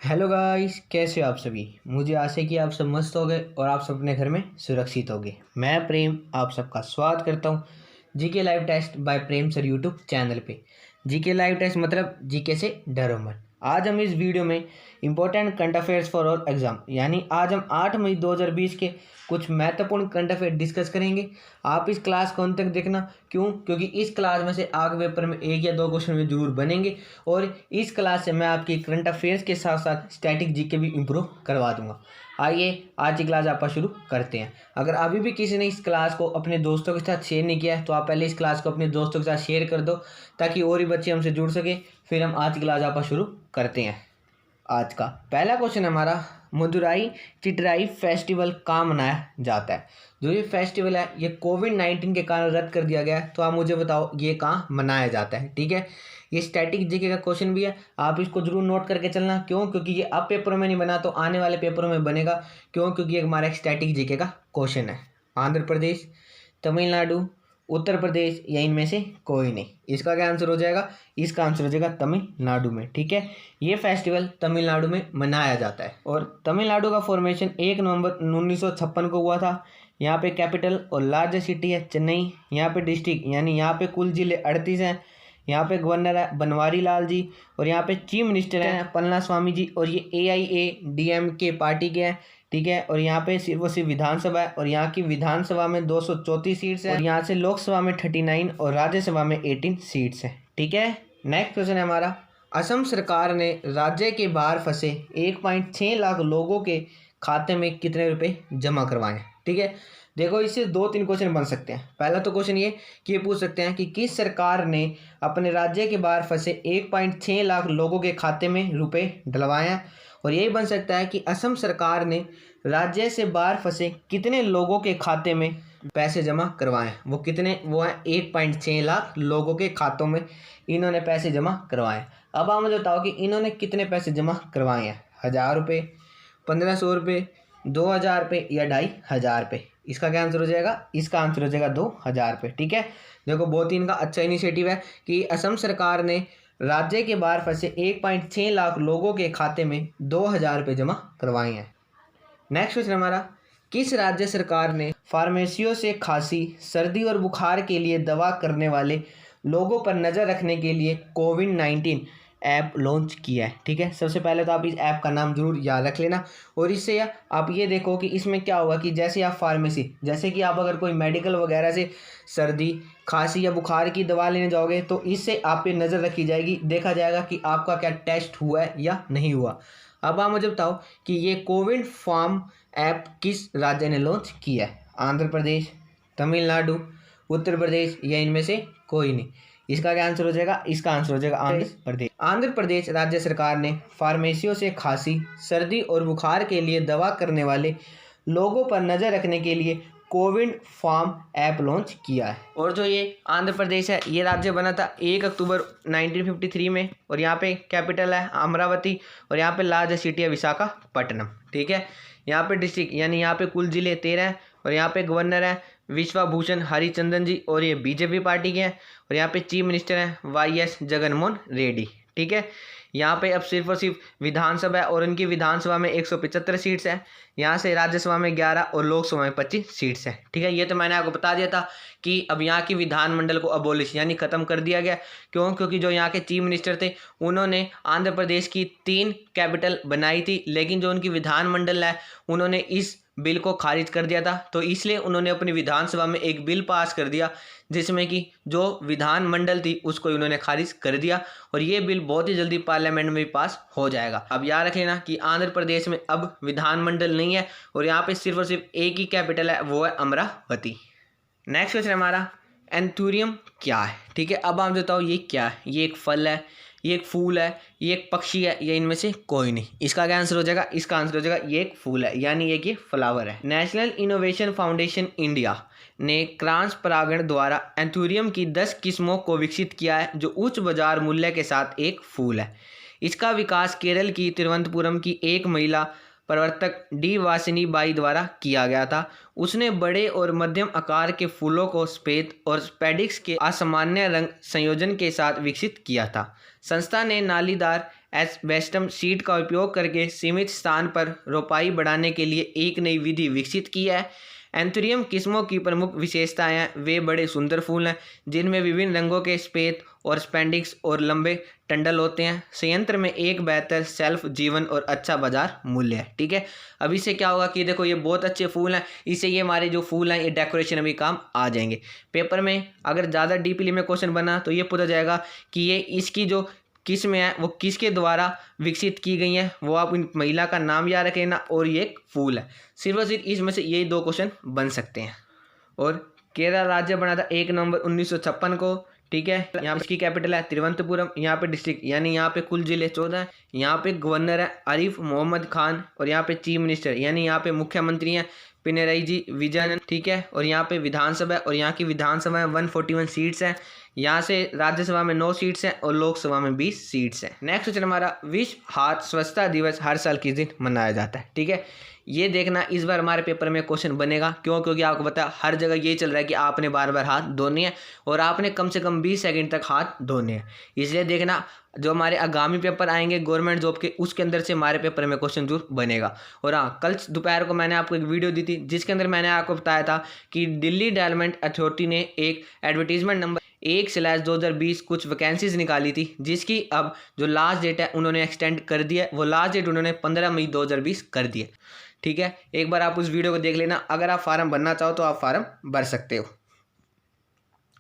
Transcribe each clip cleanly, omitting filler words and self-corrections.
Hello guys, कैसे हो आप सभी। मुझे आशा है कि आप सब मस्त हो गए और आप सब अपने घर में सुरक्षित हो गए। मैं प्रेम आप सबका स्वागत करता हूँ GK live test by Prem sir YouTube channel पे। जीके लाइव टेस्ट मतलब जीके से डरो मत। आज हम इस वीडियो में इंपॉर्टेंट करंट अफेयर्स फॉर और एग्जाम यानी आज हम 8 मई 2020 के कुछ महत्वपूर्ण करंट अफेयर डिस्कस करेंगे। आप इस क्लास को अंत तक देखना। क्यों? क्योंकि इस क्लास में से आगे पेपर में 1 या 2 क्वेश्चन में जरूर बनेंगे और इस क्लास से मैं आपकी करंट अफेयर्स के साथ साथ स्टैटिक जीके भी इम्प्रूव करवा दूंगा। आइए आज की क्लास आप शुरू करते हैं। अगर अभी भी किसी ने इस क्लास को अपने दोस्तों के साथ शेयर नहीं किया है तो आप पहले इस क्लास को अपने दोस्तों के साथ शेयर कर दो ताकि और भी बच्चे हमसे जुड़ सके। फिर हम आज की क्लास आप शुरू करते हैं। आज का पहला क्वेश्चन हमारा, मदुराई चिटराई फेस्टिवल कहाँ मनाया जाता है। जो ये फेस्टिवल है ये कोविड-19 के कारण रद्द कर दिया गया है, तो आप मुझे बताओ ये कहाँ मनाया जाता है। ठीक है, ये स्टैटिक जीके का क्वेश्चन भी है, आप इसको जरूर नोट करके चलना। क्यों? क्योंकि ये अब पेपरों में नहीं बना तो आने वाले पेपरों में बनेगा। क्यों? क्योंकि ये हमारा एक स्टैटिक जीके का क्वेश्चन है। आंध्र प्रदेश, तमिलनाडु, उत्तर प्रदेश या इनमें से कोई नहीं। इसका क्या आंसर हो जाएगा? इसका आंसर हो जाएगा तमिलनाडु में। ठीक है, ये फेस्टिवल तमिलनाडु में मनाया जाता है और तमिलनाडु का फॉर्मेशन 1 नवंबर 1956 को हुआ था। यहाँ पे कैपिटल और लार्जेस्ट सिटी है चेन्नई। यहाँ पे डिस्ट्रिक्ट यानी यहाँ पे कुल जिले 38 हैं। यहाँ पे गवर्नर है बनवारी लाल जी और यहाँ पे चीफ मिनिस्टर हैं पलनास्वामी जी और ये AIADMK पार्टी के हैं। ठीक है, और यहाँ पे सिर्फ विधानसभा है और यहाँ की विधानसभा में 234 सीट्स हैं और यहाँ से लोकसभा में 39 और राज्यसभा में 18 सीट्स हैं। ठीक है, नेक्स्ट क्वेश्चन है हमारा, असम सरकार ने राज्य के बाहर फंसे 1.6 लाख लोगों के खाते में कितने रुपए जमा करवाए हैं। ठीक है, देखो इससे 2-3 क्वेश्चन बन सकते हैं। पहला तो क्वेश्चन ये पूछ सकते हैं कि किस सरकार ने अपने राज्य के बाहर फंसे 1.6 लाख लोगों के खाते में रुपए डलवाए हैं। और यही बन सकता है कि असम सरकार ने राज्य से बाहर फंसे कितने लोगों के खाते में पैसे जमा करवाए हैं। वो कितने? वो हैं 1.6 लाख लोगों के खातों में इन्होंने पैसे जमा करवाए। अब आप मुझे बताओ कि इन्होंने कितने पैसे जमा करवाए हैं। 1000 रुपये, 1500 रुपये, 2000 रुपये या 2500 रुपये। इसका क्या आंसर हो जाएगा? इसका आंसर हो जाएगा 2000 रुपये। ठीक है, देखो बहुत ही इनका अच्छा इनिशिएटिव है कि असम सरकार ने राज्य के बाहर फंसे 1.6 लाख लोगों के खाते में 2000 रुपये जमा करवाए हैं। नेक्स्ट क्वेश्चन हमारा, किस राज्य सरकार ने फार्मेसियों से खांसी, सर्दी और बुखार के लिए दवा करने वाले लोगों पर नज़र रखने के लिए कोविड-19 ऐप लॉन्च किया है। ठीक है, सबसे पहले तो आप इस ऐप का नाम जरूर याद रख लेना और इससे आप ये देखो कि इसमें क्या होगा कि जैसे आप फार्मेसी, जैसे कि आप अगर कोई मेडिकल वगैरह से सर्दी, खांसी या बुखार की दवा लेने जाओगे तो इससे आप पे नज़र रखी जाएगी, देखा जाएगा कि आपका क्या टेस्ट हुआ है या नहीं हुआ। अब आप मुझे बताओ कि ये कोविड फार्म ऐप किस राज्य ने लॉन्च किया है। आंध्र प्रदेश, तमिलनाडु, उत्तर प्रदेश या इनमें से कोई नहीं। इसका क्या आंसर हो जाएगा? इसका आंसर हो जाएगा आंध्र प्रदेश। आंध्र प्रदेश राज्य सरकार ने फार्मेसियों से खांसी, सर्दी और बुखार के लिए दवा करने वाले लोगों पर नज़र रखने के लिए कोविड फार्म ऐप लॉन्च किया है। और जो ये आंध्र प्रदेश है ये राज्य बना था 1 अक्टूबर 1953 में और यहाँ पे कैपिटल है अमरावती और यहाँ पे लार्जेस्ट सिटी है विशाखापट्टनम। ठीक है, यहाँ पे डिस्ट्रिक्ट यानी यहाँ पे कुल जिले 13 हैं और यहाँ पे गवर्नर है विश्वभूषण हरिचंदन जी और ये बीजेपी पार्टी के हैं और यहाँ पे चीफ मिनिस्टर हैं YS जगनमोहन रेड्डी। ठीक है, यहाँ पे अब सिर्फ और सिर्फ विधानसभा है और उनकी विधानसभा में 175 सीट्स हैं। यहाँ से राज्यसभा में 11 और लोकसभा में 25 सीट्स हैं। ठीक है, ये तो मैंने आपको बता दिया था कि अब यहाँ की विधानमंडल को अबोलिश यानी ख़त्म कर दिया गया। क्यों? क्योंकि जो यहाँ के चीफ मिनिस्टर थे उन्होंने आंध्र प्रदेश की 3 कैपिटल बनाई थी, लेकिन जो उनकी विधानमंडल है उन्होंने इस बिल को खारिज कर दिया था। तो इसलिए उन्होंने अपनी विधानसभा में एक बिल पास कर दिया जिसमें कि जो विधानमंडल थी उसको उन्होंने खारिज कर दिया और ये बिल बहुत ही जल्दी पार्लियामेंट में भी पास हो जाएगा। अब याद रख लेना कि आंध्र प्रदेश में अब विधानमंडल नहीं है और यहाँ पे सिर्फ और सिर्फ एक ही कैपिटल है, वो है अमरावती। नेक्स्ट क्वेश्चन हमारा, एंथूरियम क्या है। ठीक है, अब आप बताओ ये क्या है। ये एक फल है, ये एक फूल है, ये एक पक्षी है या इनमें से कोई नहीं। इसका क्या आंसर हो जाएगा? इसका आंसर हो जाएगा ये एक फूल है यानी ये फ्लावर है। नेशनल इनोवेशन फाउंडेशन इंडिया ने क्रॉस परागण द्वारा एंथूरियम की 10 किस्मों को विकसित किया है जो उच्च बाजार मूल्य के साथ एक फूल है। इसका विकास केरल की तिरुवनंतपुरम की एक महिला प्रवर्तक डी वासिनी बाई द्वारा किया गया था। उसने बड़े और मध्यम आकार के फूलों को सफेद और स्पेडिक्स के असामान्य रंग संयोजन के साथ विकसित किया था। संस्था ने नालीदार एस्बेस्टस शीट का उपयोग करके सीमित स्थान पर रोपाई बढ़ाने के लिए एक नई विधि विकसित की है। एंथुरियम किस्मों की प्रमुख विशेषताएं हैं, वे बड़े सुंदर फूल हैं जिनमें विभिन्न रंगों के सफेद और स्पेंडिक्स और लंबे टंडल होते हैं। संयंत्र में एक बेहतर सेल्फ जीवन और अच्छा बाजार मूल्य है। ठीक है, अब इससे क्या होगा कि देखो ये बहुत अच्छे फूल हैं, इससे ये हमारे जो फूल हैं ये डेकोरेशन में भी काम आ जाएंगे। पेपर में अगर ज़्यादा डीपली में क्वेश्चन बना तो ये पूछा जाएगा कि ये इसकी जो किस्म है वो किसके द्वारा विकसित की गई है, वो आप इन महिला का नाम याद रखें ना, और ये एक फूल है। सिर्फ और सिर्फ इसमें से यही 2 क्वेश्चन बन सकते हैं। और केरल राज्य बना था 1 नवंबर 1956 को। ठीक है, यहाँ इसकी कैपिटल है तिरुवनंतपुरम। यहाँ पे डिस्ट्रिक्ट यानी यहाँ पे कुल जिले 14 हैं। यहाँ पे गवर्नर है आरिफ मोहम्मद खान और यहाँ पे चीफ मिनिस्टर यानी यहाँ पे मुख्यमंत्री हैं पिनरई जी विजयन। ठीक है, और यहाँ पे विधानसभा है और यहाँ की विधानसभा में 141 सीट्स हैं। यहाँ से राज्यसभा में 9 सीट्स हैं और लोकसभा में 20 सीट्स हैं। नेक्स्ट क्वेश्चन हमारा, विश्व हाथ स्वच्छता दिवस हर साल किस दिन मनाया जाता है। ठीक है, ये देखना इस बार हमारे पेपर में क्वेश्चन बनेगा। क्यों? क्योंकि आपको पता है हर जगह ये चल रहा है कि आपने बार बार हाथ धोने हैं और आपने कम से कम 20 सेकंड तक हाथ धोने हैं। इसलिए देखना जो हमारे आगामी पेपर आएंगे गवर्नमेंट जॉब के, उसके अंदर से हमारे पेपर में क्वेश्चन जरूर बनेगा। और हाँ, कल दोपहर को मैंने आपको एक वीडियो दी थी जिसके अंदर मैंने आपको बताया था कि दिल्ली डेवलपमेंट अथॉरिटी ने एक एडवर्टीजमेंट नंबर 1/2020 कुछ वैकेंसीज निकाली थी, जिसकी अब जो लास्ट डेट है उन्होंने एक्सटेंड कर दिया है। वो लास्ट डेट उन्होंने 15 मई 2020 कर दिया। ठीक है, एक बार आप उस वीडियो को देख लेना। अगर आप फार्म भरना चाहो तो आप फार्म भर सकते हो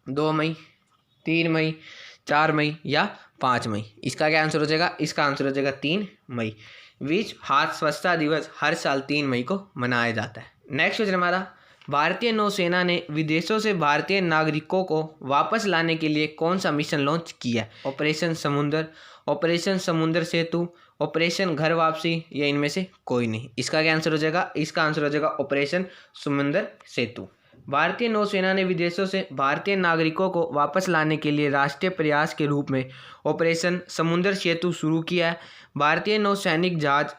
2 मई, 3 मई, 4 मई या 5 मई। इसका क्या आंसर हो जाएगा? इसका आंसर हो जाएगा 3 मई। विश्व हाथ स्वच्छता दिवस हर साल 3 मई को मनाया जाता है। नेक्स्ट क्वेश्चन हमारा, भारतीय नौसेना ने विदेशों से भारतीय नागरिकों को वापस लाने के लिए कौन सा मिशन लॉन्च किया? ऑपरेशन समुंदर, ऑपरेशन समुंदर सेतु, ऑपरेशन घर वापसी या इनमें से कोई नहीं। इसका क्या आंसर हो जाएगा? इसका आंसर हो जाएगा ऑपरेशन समुंदर सेतु। भारतीय नौसेना ने विदेशों से भारतीय नागरिकों को वापस लाने के लिए राष्ट्रीय प्रयास के रूप में ऑपरेशन समुंदर सेतु शुरू किया है। भारतीय नौसैनिक जहाज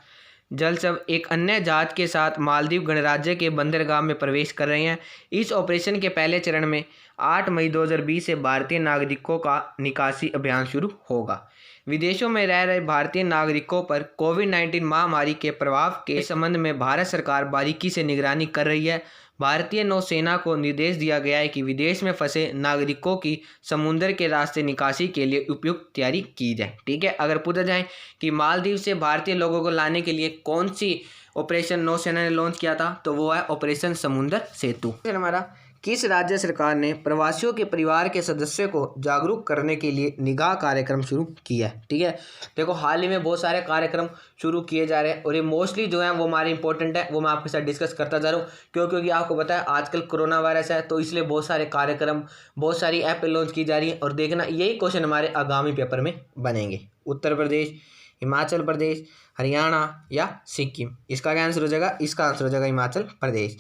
जलसव एक अन्य जहाज के साथ मालदीव गणराज्य के बंदरगाह में प्रवेश कर रहे हैं। इस ऑपरेशन के पहले चरण में 8 मई 2020 से भारतीय नागरिकों का निकासी अभियान शुरू होगा। विदेशों में रह रहे भारतीय नागरिकों पर कोविड-19 महामारी के प्रभाव के संबंध में भारत सरकार बारीकी से निगरानी कर रही है। भारतीय नौसेना को निर्देश दिया गया है कि विदेश में फंसे नागरिकों की समुद्र के रास्ते निकासी के लिए उपयुक्त तैयारी की जाए। ठीक है, अगर पूछा जाए कि मालदीव से भारतीय लोगों को लाने के लिए कौन सी ऑपरेशन नौसेना ने लॉन्च किया था, तो वो है ऑपरेशन समुंदर सेतु। फिर हमारा, किस राज्य सरकार ने प्रवासियों के परिवार के सदस्यों को जागरूक करने के लिए निगाह कार्यक्रम शुरू किया है? ठीक है, देखो हाल ही में बहुत सारे कार्यक्रम शुरू किए जा रहे हैं और ये मोस्टली जो है वो हमारे इंपॉर्टेंट है, वो मैं आपके साथ डिस्कस करता जा रहा हूँ। क्योंकि आपको पता है आजकल कोरोना वायरस है, तो इसलिए बहुत सारे कार्यक्रम, बहुत सारी ऐप लॉन्च की जा रही है। और देखना यही क्वेश्चन हमारे आगामी पेपर में बनेंगे। उत्तर प्रदेश, हिमाचल प्रदेश, हरियाणा या सिक्किम। इसका क्या आंसर हो जाएगा? इसका आंसर हो जाएगा हिमाचल प्रदेश।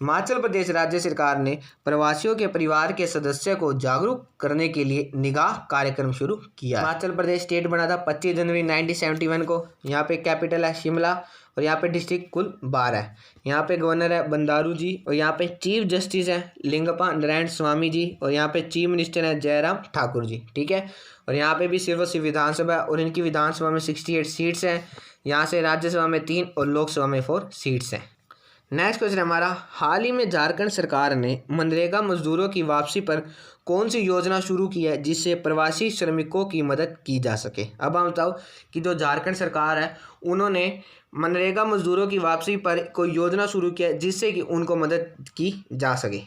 हिमाचल प्रदेश राज्य सरकार ने प्रवासियों के परिवार के सदस्यों को जागरूक करने के लिए निगाह कार्यक्रम शुरू किया। हिमाचल प्रदेश स्टेट बना था 25 जनवरी 1971 को। यहाँ पे कैपिटल है शिमला और यहाँ पे डिस्ट्रिक्ट कुल 12 है। यहाँ पे गवर्नर है बंदारू जी और यहाँ पे चीफ जस्टिस है लिंगप्पा नारायण स्वामी जी और यहाँ पे चीफ मिनिस्टर है जयराम ठाकुर जी। ठीक है, और यहाँ पे भी सिर्फ और सिर्फ विधानसभा और इनकी विधानसभा में 68 सीट्स हैं। यहाँ से राज्यसभा में 3 और लोकसभा में 4 सीट्स हैं। नेक्स्ट क्वेश्चन हमारा, हाल ही में झारखंड सरकार ने मनरेगा मजदूरों की वापसी पर कौन सी योजना शुरू की है जिससे प्रवासी श्रमिकों की मदद की जा सके? अब हम बताओ कि जो झारखंड सरकार है उन्होंने मनरेगा मजदूरों की वापसी पर कोई योजना शुरू किया है जिससे कि उनको मदद की जा सके।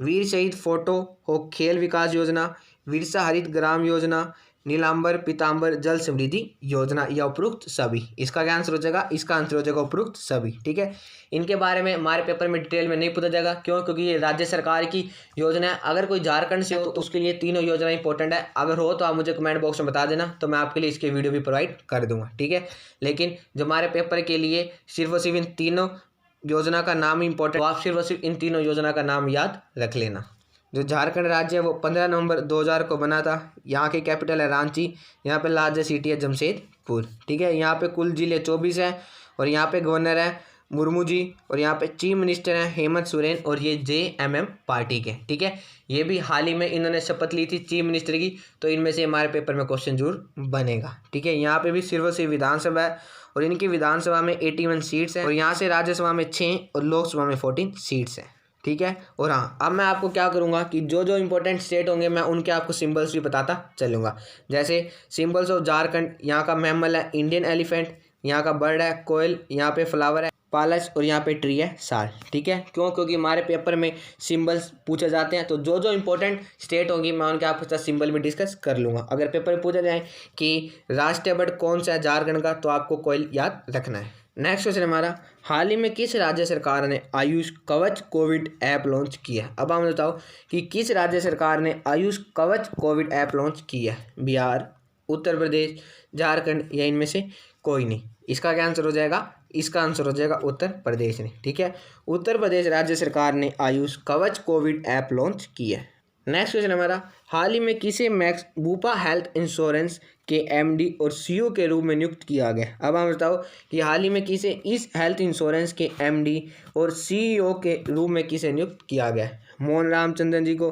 वीर शहीद फोटो हो खेल विकास योजना, विरसा हरित ग्राम योजना, नीलांबर पीतांबर जल समृद्धि योजना या उपरोक्त सभी। इसका क्या आंसर हो जाएगा? इसका आंसर हो जाएगा उपरोक्त सभी। ठीक है, इनके बारे में हमारे पेपर में डिटेल में नहीं पूछा जाएगा। क्यों? क्योंकि ये राज्य सरकार की योजना है। अगर कोई झारखंड से हो तो उसके लिए तीनों योजना इंपॉर्टेंट है। अगर हो तो आप मुझे कमेंट बॉक्स में बता देना, तो मैं आपके लिए इसके वीडियो भी प्रोवाइड कर दूंगा। ठीक है, लेकिन जो हमारे पेपर के लिए सिर्फ और सिर्फ इन तीनों योजना का नाम इंपॉर्टेंट, आप सिर्फ और सिर्फ इन तीनों योजना का नाम याद रख लेना। जो झारखंड राज्य है वो 15 नवंबर 2000 को बना था। यहाँ की कैपिटल है रांची। यहाँ पे लार्जेस्ट सिटी है जमशेदपुर। ठीक है, यहाँ पे कुल जिले 24 हैं और यहाँ पे गवर्नर है मुर्मू जी, और यहाँ पे चीफ मिनिस्टर हैं हेमंत सोरेन, और ये JMM पार्टी के, ठीक है। ये भी हाल ही में इन्होंने शपथ ली थी चीफ मिनिस्टर की, तो इनमें से हमारे पेपर में क्वेश्चन जरूर बनेगा, ठीक है। यहाँ पे भी सिर्फ और सिर्फ विधानसभा है, और इनकी विधानसभा में 81 सीट्स हैं, और यहाँ से राज्यसभा में 6 और लोकसभा में 14 सीट्स हैं, ठीक है। और हाँ, अब मैं आपको क्या करूँगा कि जो जो इंपॉर्टेंट स्टेट होंगे मैं उनके आपको सिंबल्स भी बताता चलूँगा। जैसे सिंबल्स ऑफ झारखंड, यहाँ का मैमल है इंडियन एलिफेंट, यहाँ का बर्ड है कोयल, यहाँ पे फ्लावर है पालस, और यहाँ पे ट्री है साल, ठीक है। क्यों? क्योंकि हमारे पेपर में सिंबल्स पूछे जाते हैं, तो जो जो इंपॉर्टेंट स्टेट होंगी मैं उनके आपके साथ सिंबल भी डिस्कस कर लूँगा। अगर पेपर में पूछा जाए कि राष्ट्रीय बर्ड कौन सा है झारखंड का, तो आपको कोयल याद रखना है। नेक्स्ट क्वेश्चन हमारा, हाल ही में किस राज्य सरकार ने आयुष कवच कोविड ऐप लॉन्च किया है? अब हम बताओ कि किस राज्य सरकार ने आयुष कवच कोविड ऐप लॉन्च किया है? बिहार, उत्तर प्रदेश, झारखंड, या इनमें से कोई नहीं? इसका क्या आंसर हो जाएगा? इसका आंसर हो जाएगा उत्तर प्रदेश ने, ठीक है। उत्तर प्रदेश राज्य सरकार ने आयुष कवच कोविड ऐप लॉन्च किया है। नेक्स्ट क्वेश्चन हमारा, हाल ही में किसे मैक्स बुपा हेल्थ इंश्योरेंस के MD और CEO के रूप में नियुक्त किया गया? अब हम बताओ कि हाल ही में किसे इस हेल्थ इंश्योरेंस के MD और CEO के रूप में किसे नियुक्त किया गया? मोहन रामचंद्रन जी को,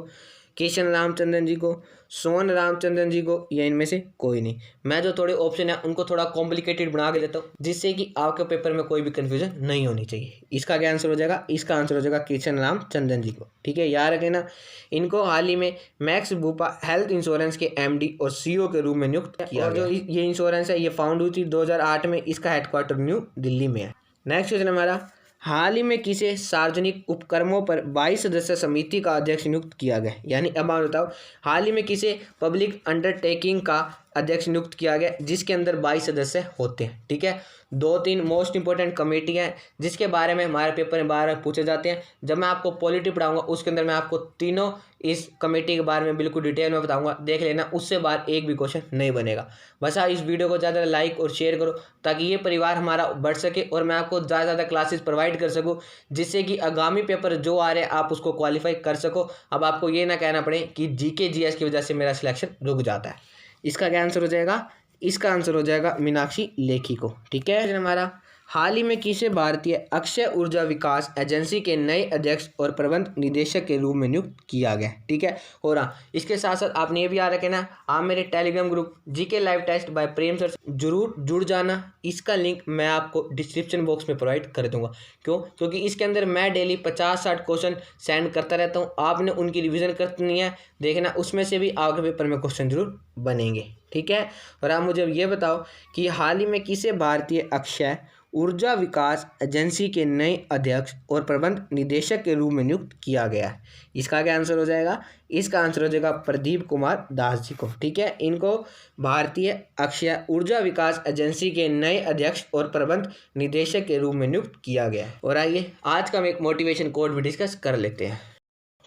किशन रामचंद्रन जी को, सोन रामचंद्रन जी को, या इनमें से कोई नहीं? मैं जो थोड़े ऑप्शन है उनको थोड़ा कॉम्प्लिकेटेड बना के देता हूँ, जिससे कि आपके पेपर में कोई भी कंफ्यूजन नहीं होनी चाहिए। इसका क्या आंसर हो जाएगा? इसका आंसर हो जाएगा किशन रामचंद्रन जी को, ठीक है। याद रखें ना, इनको हाल ही में मैक्स बुपा हेल्थ इंश्योरेंस के MD और CEO के रूप में नियुक्त किया गया। जो ये इंश्योरेंस है ये फाउंड हुई थी 2008 में, इसका हेडक्वार्टर न्यू दिल्ली में है। नेक्स्ट क्वेश्चन हमारा, हाल ही में किसे सार्वजनिक उपक्रमों पर 22 सदस्य समिति का अध्यक्ष नियुक्त किया गया? यानी अब आप बताओ, हाल ही में किसे पब्लिक अंडरटेकिंग का अध्यक्ष नियुक्त किया गया जिसके अंदर 22 सदस्य होते हैं, ठीक है। 2-3 मोस्ट इंपॉर्टेंट कमेटी हैं जिसके बारे में हमारे पेपर में बार बार पूछे जाते हैं। जब मैं आपको पॉलिटी पढ़ाऊंगा उसके अंदर मैं आपको तीनों इस कमेटी के बारे में बिल्कुल डिटेल में बताऊंगा, देख लेना, उससे बाहर एक भी क्वेश्चन नहीं बनेगा। बस आप इस वीडियो को ज़्यादा लाइक और शेयर करो ताकि ये परिवार हमारा बढ़ सके और मैं आपको ज़्यादा से ज़्यादा क्लासेस प्रोवाइड कर सकूँ, जिससे कि आगामी पेपर जो आ रहे हैं आप उसको क्वालिफाई कर सको। अब आपको ये ना कहना पड़े कि GK GS की वजह से मेरा सिलेक्शन रुक जाता है। इसका क्या आंसर हो जाएगा? इसका आंसर हो जाएगा मीनाक्षी लेखी को, ठीक है। हमारा, हाल ही में किसे भारतीय अक्षय ऊर्जा विकास एजेंसी के नए अध्यक्ष और प्रबंध निदेशक के रूप में नियुक्त किया गया, ठीक है। और हाँ, इसके साथ साथ आपने ये भी याद रखे ना, आप मेरे Telegram group GK live test by Prem sir जरूर जुड़ जाना। इसका लिंक मैं आपको डिस्क्रिप्शन बॉक्स में प्रोवाइड कर दूंगा। क्यों? क्योंकि इसके अंदर मैं डेली 50-60 क्वेश्चन सेंड करता रहता हूँ। आपने उनकी रिविजन करनी है, देखना, उसमें से भी आपके पेपर में क्वेश्चन जरूर बनेंगे, ठीक है। और आप मुझे ये बताओ कि हाल ही में किसे भारतीय अक्षय ऊर्जा विकास एजेंसी के नए अध्यक्ष और प्रबंध निदेशक के रूप में नियुक्त किया गया है? इसका क्या आंसर हो जाएगा? इसका आंसर हो जाएगा प्रदीप कुमार दास जी को, ठीक है। इनको भारतीय अक्षय ऊर्जा विकास एजेंसी के नए अध्यक्ष और प्रबंध निदेशक के रूप में नियुक्त किया गया है। और आइए आज का हम एक मोटिवेशन कोट भी डिस्कस कर लेते हैं,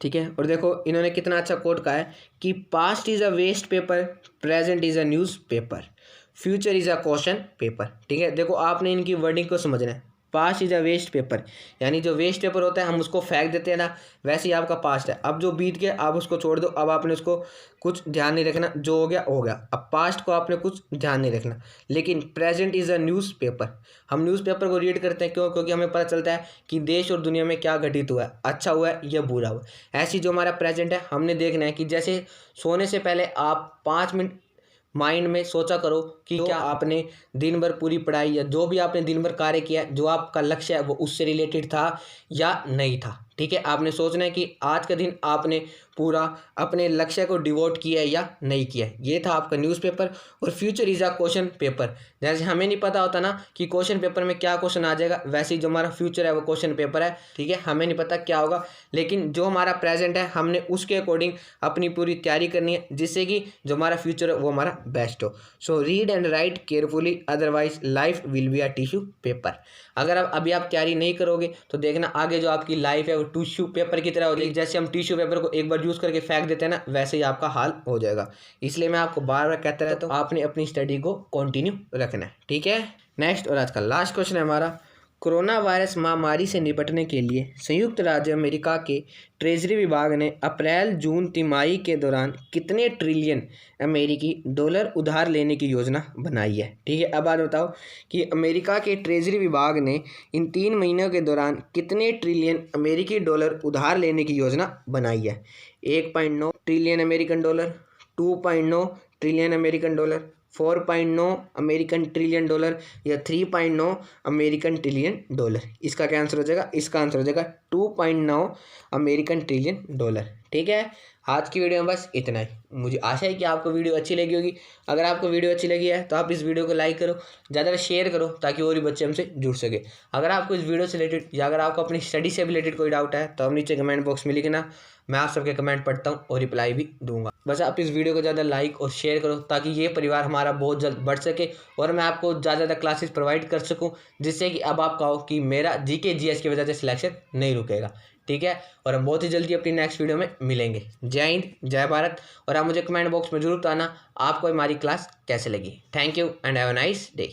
ठीक है। और देखो इन्होंने कितना अच्छा कोट कहा है कि past is a waste paper, present is a news paper, future is a question paper, ठीक है। देखो आपने इनकी वर्डिंग को समझना है। Past is a waste paper, यानी जो वेस्ट पेपर होता है हम उसको फेंक देते हैं ना, वैसे ही आपका पास्ट है। अब जो बीत गया आप उसको छोड़ दो, अब आपने उसको कुछ ध्यान नहीं रखना, जो हो गया हो गया। अब पास्ट को आपने कुछ ध्यान नहीं रखना। लेकिन present is a news paper, हम न्यूज़ पेपर को रीड करते हैं, क्यों? क्योंकि हमें पता चलता है कि देश और दुनिया में क्या घटित हुआ है, अच्छा हुआ है या बुरा हुआ है। ऐसी जो हमारा प्रेजेंट है हमने देखना है कि जैसे सोने से पहले आप 5 मिनट माइंड में सोचा करो कि क्या आपने दिन भर पूरी पढ़ाई या जो भी आपने दिन भर कार्य किया, जो आपका लक्ष्य है वो उससे रिलेटेड था या नहीं था, ठीक है। आपने सोचना है कि आज का दिन आपने पूरा अपने लक्ष्य को डिवोट किया है या नहीं किया है। ये था आपका न्यूज़पेपर। और future is a question paper, जैसे हमें नहीं पता होता ना कि क्वेश्चन पेपर में क्या क्वेश्चन आ जाएगा, वैसे ही जो हमारा फ्यूचर है वो क्वेश्चन पेपर है, ठीक है। हमें नहीं पता क्या होगा, लेकिन जो हमारा प्रेजेंट है हमने उसके अकॉर्डिंग अपनी पूरी तैयारी करनी है, जिससे कि जो हमारा फ्यूचर है वो हमारा बेस्ट हो। So read and right carefully, otherwise life will be a tissue paper. अगर आप अभी आप तैयारी नहीं करोगे तो देखना आगे जो आपकी लाइफ है वो टिश्यू पेपर की तरह हो जाएगी। जैसे हम टिश्यू पेपर को एक बार यूज़ करके फेंक देते हैं ना, वैसे ही आपका हाल हो जाएगा। इसलिए मैं आपको बार बार कहता रहता हूँ आपने अपनी स्टडी को कंटिन्यू रखना है, ठीक है। नेक्स्ट और आज का लास्ट क्वेश्चन है हमारा, कोरोना वायरस महामारी से निपटने के लिए संयुक्त राज्य अमेरिका के ट्रेजरी विभाग ने अप्रैल जून तिमाही के दौरान कितने ट्रिलियन अमेरिकी डॉलर उधार लेने की योजना बनाई है। ठीक है, अब बात बताओ कि अमेरिका के ट्रेजरी विभाग ने इन 3 महीनों के दौरान कितने ट्रिलियन अमेरिकी डॉलर उधार लेने की योजना बनाई है। 1.9 trillion American dollar, 2.9 trillion American dollar, 4.9 American trillion dollar या 3.9 अमेरिकन ट्रिलियन डॉलर। इसका क्या आंसर हो जाएगा? इसका आंसर हो जाएगा 2.9 अमेरिकन ट्रिलियन डॉलर। ठीक है, आज की वीडियो में बस इतना ही। मुझे आशा है कि आपको वीडियो अच्छी लगी होगी। अगर आपको वीडियो अच्छी लगी है तो आप इस वीडियो को लाइक करो, ज़्यादा शेयर करो ताकि और भी बच्चे हमसे जुड़ सके। अगर आपको इस वीडियो से रिलेटेड या अगर आपको अपनी स्टडी से रिलेटेड कोई डाउट है तो आप नीचे कमेंट बॉक्स में लिखना, मैं आप सबके कमेंट पढ़ता हूँ और रिप्लाई भी दूंगा। बस आप इस वीडियो को ज़्यादा लाइक और शेयर करो ताकि ये परिवार हमारा बहुत जल्द बढ़ सके और मैं आपको ज़्यादा क्लासेस प्रोवाइड कर सकूँ, जिससे कि अब आप कहो कि मेरा जीके जीएस की वजह से सिलेक्शन नहीं रुकेगा। ठीक है, और हम बहुत ही जल्दी अपनी नेक्स्ट वीडियो में मिलेंगे। जय हिंद, जय भारत। और आप मुझे कमेंट बॉक्स में जरूर बताना आपको हमारी क्लास कैसे लगी। Thank you and have a nice day.